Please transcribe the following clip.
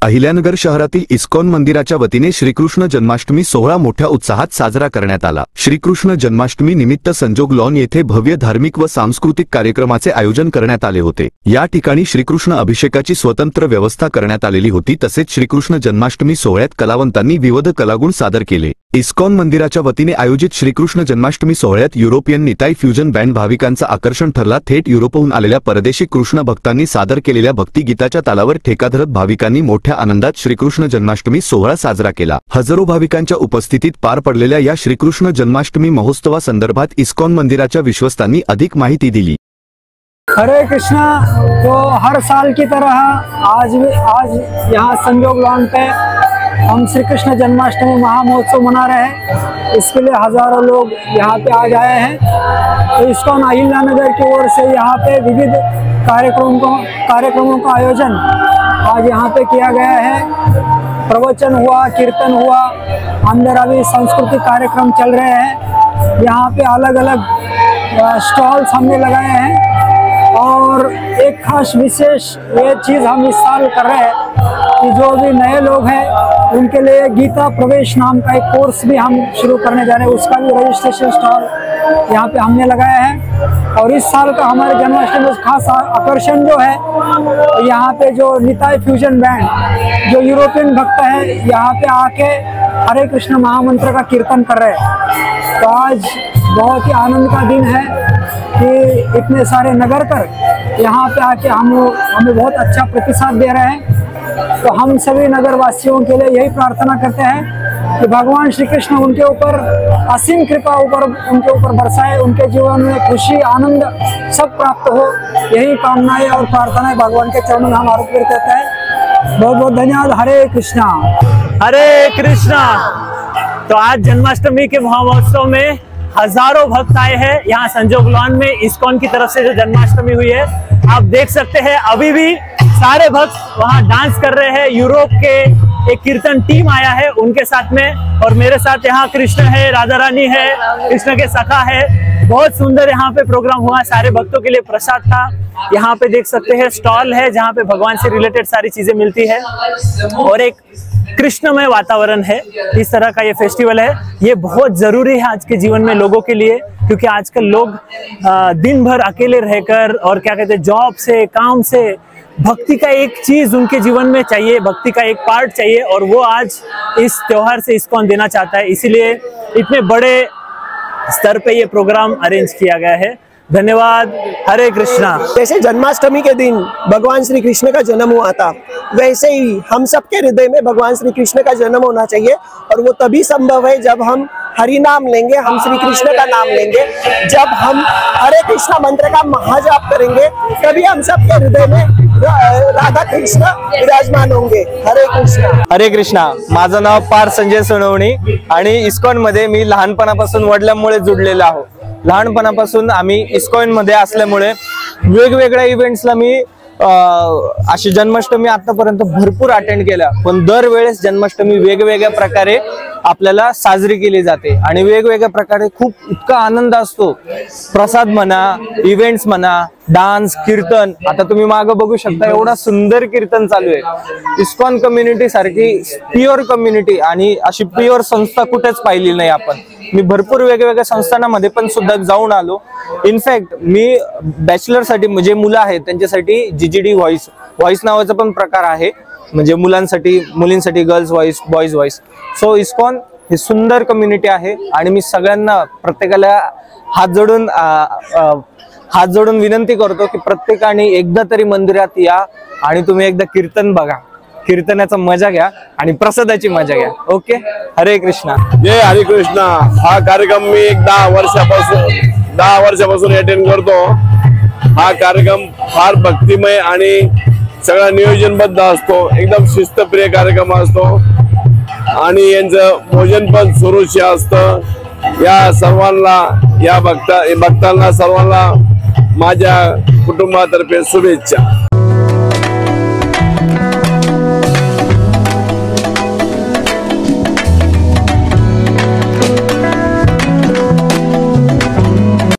अहिल्यानगर शहरातील इस्कॉन मंदिराच्या वतीने श्रीकृष्ण जन्माष्टमी सोहळा मोठ्या उत्साहात साजरा करण्यात आला। श्रीकृष्ण जन्माष्टमी निमित्त संजोग लॉन येथे भव्य धार्मिक व सांस्कृतिक कार्यक्रमाचे आयोजन करण्यात आले होते। या ठिकाणी श्रीकृष्ण अभिषेकाची स्वतंत्र व्यवस्था करण्यात आलेली होती। तसेच श्रीकृष्ण जन्माष्टमी सोहळ्यात कलावंतांनी विविध कलागुण सादर केले। इस्कॉन मंदिराच्या वतीने आयोजित श्रीकृष्ण जन्माष्टमी सोहळ्यात युरोपियन निताई फ्युजन बँड भाविकांचा आकर्षण ठरला। थेट युरोपहून आलेल्या परदेशी कृष्ण भक्तांनी सादर केलेल्या भक्तिगीताच्या तालावर ठेका धरत भाविकांनी मोठ्या आनंदात श्रीकृष्ण जन्माष्टमी सोहळा साजरा केला। हजारो भाविकांच्या उपस्थितीत पार पडलेल्या या श्रीकृष्ण जन्माष्टमी महोत्सवासंदर्भात इस्कॉन मंदिराच्या विश्वस्तांनी अधिक माहिती दिली। हरे कृष्णा। तो हर साल की तरह आज यहाँ संजोग लॉन पे हम श्री कृष्ण जन्माष्टमी महामहोत्सव मना रहे हैं। इसके लिए हजारों लोग यहाँ पे आज आए हैं। तो इस्कॉन अहिल्यानगर की ओर से यहाँ पे विविध कार्यक्रमों का आयोजन आज यहाँ पे किया गया है। प्रवचन हुआ, कीर्तन हुआ, अंदर अभी सांस्कृतिक कार्यक्रम चल रहे हैं। यहाँ पे अलग अलग स्टॉल्स हमने लगाए हैं और एक खास विशेष ये चीज़ हम इस साल कर रहे हैं कि जो भी नए लोग हैं उनके लिए गीता प्रवेश नाम का एक कोर्स भी हम शुरू करने जा रहे हैं। उसका भी रजिस्ट्रेशन स्टॉल यहाँ पे हमने लगाया है। और इस साल का हमारे जन्माष्टमी में खास आकर्षण जो है, यहाँ पे जो निताई फ्यूजन बैंड जो यूरोपियन भक्त है यहाँ पे आके हरे कृष्ण महामंत्र का कीर्तन कर रहे हैं। तो आज बहुत ही आनंद का दिन है कि इतने सारे नगरकर यहाँ पे आके हमें बहुत अच्छा प्रतिसाद दे रहे हैं। तो हम सभी नगर वासियों के लिए यही प्रार्थना करते हैं कि भगवान श्री कृष्ण उनके ऊपर असीम कृपा उनके ऊपर बरसाए, उनके जीवन में खुशी आनंद सब प्राप्त हो। यही कामनाएं और प्रार्थनाएं भगवान के चरणों में हम अर्पित करते हैं। बहुत बहुत धन्यवाद। हरे कृष्णा। हरे कृष्णा। तो आज जन्माष्टमी के महोत्सव में हजारों भक्त आए हैं। यहाँ संजोग लॉन में इस्कॉन की तरफ से जो जन्माष्टमी हुई है आप देख सकते हैं, अभी भी सारे भक्त वहाँ डांस कर रहे हैं। यूरोप के एक कीर्तन टीम आया है उनके साथ में, और मेरे साथ यहाँ कृष्ण है, राधा रानी है, कृष्ण के सखा है। बहुत सुंदर यहाँ पे प्रोग्राम हुआ। सारे भक्तों के लिए प्रसाद था। यहाँ पे देख सकते हैं स्टॉल है जहाँ पे भगवान से रिलेटेड सारी चीजें मिलती है और एक कृष्णमय वातावरण है। इस तरह का ये फेस्टिवल है, ये बहुत जरूरी है आज के जीवन में लोगों के लिए, क्योंकि आजकल लोग दिन भर अकेले रहकर और क्या कहते हैं जॉब से काम से भक्ति का एक चीज उनके जीवन में चाहिए, भक्ति का एक पार्ट चाहिए, और वो आज इस त्योहार से इस्कॉन देना चाहता है। इसीलिए इतने बड़े स्तर पे ये प्रोग्राम अरेंज किया गया है। धन्यवाद। हरे कृष्णा। जैसे जन्माष्टमी के दिन भगवान श्री कृष्ण का जन्म हुआ था, वैसे ही हम सबके हृदय में भगवान श्री कृष्ण का जन्म होना चाहिए। और वो तभी संभव है जब हम हरि नाम लेंगे, हम श्री कृष्ण का नाम लेंगे, जब हम हरे कृष्ण मंत्र का महाजाप करेंगे, तभी हम सबके हृदय में राधा कृष्ण विराजमान होंगे। हरे कृष्णा। हरे कृष्णा। माझं नाव पार्थ संजय सोनवणी आणि इस्कॉन मध्ये मी लहानपणापासून वडिलांमुळे जुडलेलो आहो। लहानपणापासून आम्ही इस्कॉन मध्ये असल्यामुळे वेगवेगळ्या इव्हेंट्सला मी अशी जन्माष्टमी आतापर्यंत भरपूर अटेंड केल्या, पण दरवेळेस जन्माष्टमी वेगवेगळ्या प्रकारे आपल्याला साजरी केली जाते आणि वेगवेगळ्या प्रकारे खूप इतका आनंद असतो। प्रसाद म्हणा, इव्हेंट्स म्हणा, डान्स, कीर्तन, आता तुम्ही मागे बघू शकता एवढा सुंदर कीर्तन चालू आहे। इस्कॉन कम्युनिटी सारखी प्युअर कम्युनिटी आणि अशी प्युअर संस्था कुठेच पाहिली नाही आपण। मी भरपूर वेगवेगळ्या संस्थांमध्ये पण सुद्धा जाऊन आलो। इनफॅक्ट मी बॅचलर साठी म्हणजे मुलं आहेत त्यांच्यासाठी जीजीडी व्हॉइस नावाचा पण प्रकार आहे, म्हणजे मुलांसाठी मुलींसाठी गर्ल्स व्हॉइस, बॉयज व्हॉइस। सो इस्कॉन ही सुंदर कम्युनिटी आहे आणि मी सगळ्यांना प्रत्येकाला हात जोडून विनंती करतो की प्रत्येकाने एकदा तरी मंदिरात या आणि तुम्ही एकदा कीर्तन बघा, कीर्तनाचा मजा घ्या आणि प्रसादाची मजा घ्या। ओके। हरे कृष्णा। जय हरे कृष्णा। हा कार्यक्रम मी 10 वर्षापासून अटेंड करतो। हा कार्यक्रम फार भक्तिमय आणि सगळा नियोजनबद्ध असतो, एकदम शिस्तप्रिय कार्यक्रम असतो आणि यांचं भोजन पण सुरुची असतं। या सर्वांना, या भक्तांना सर्वांना माझ्या कुटुंबातर्फे शुभेच्छा।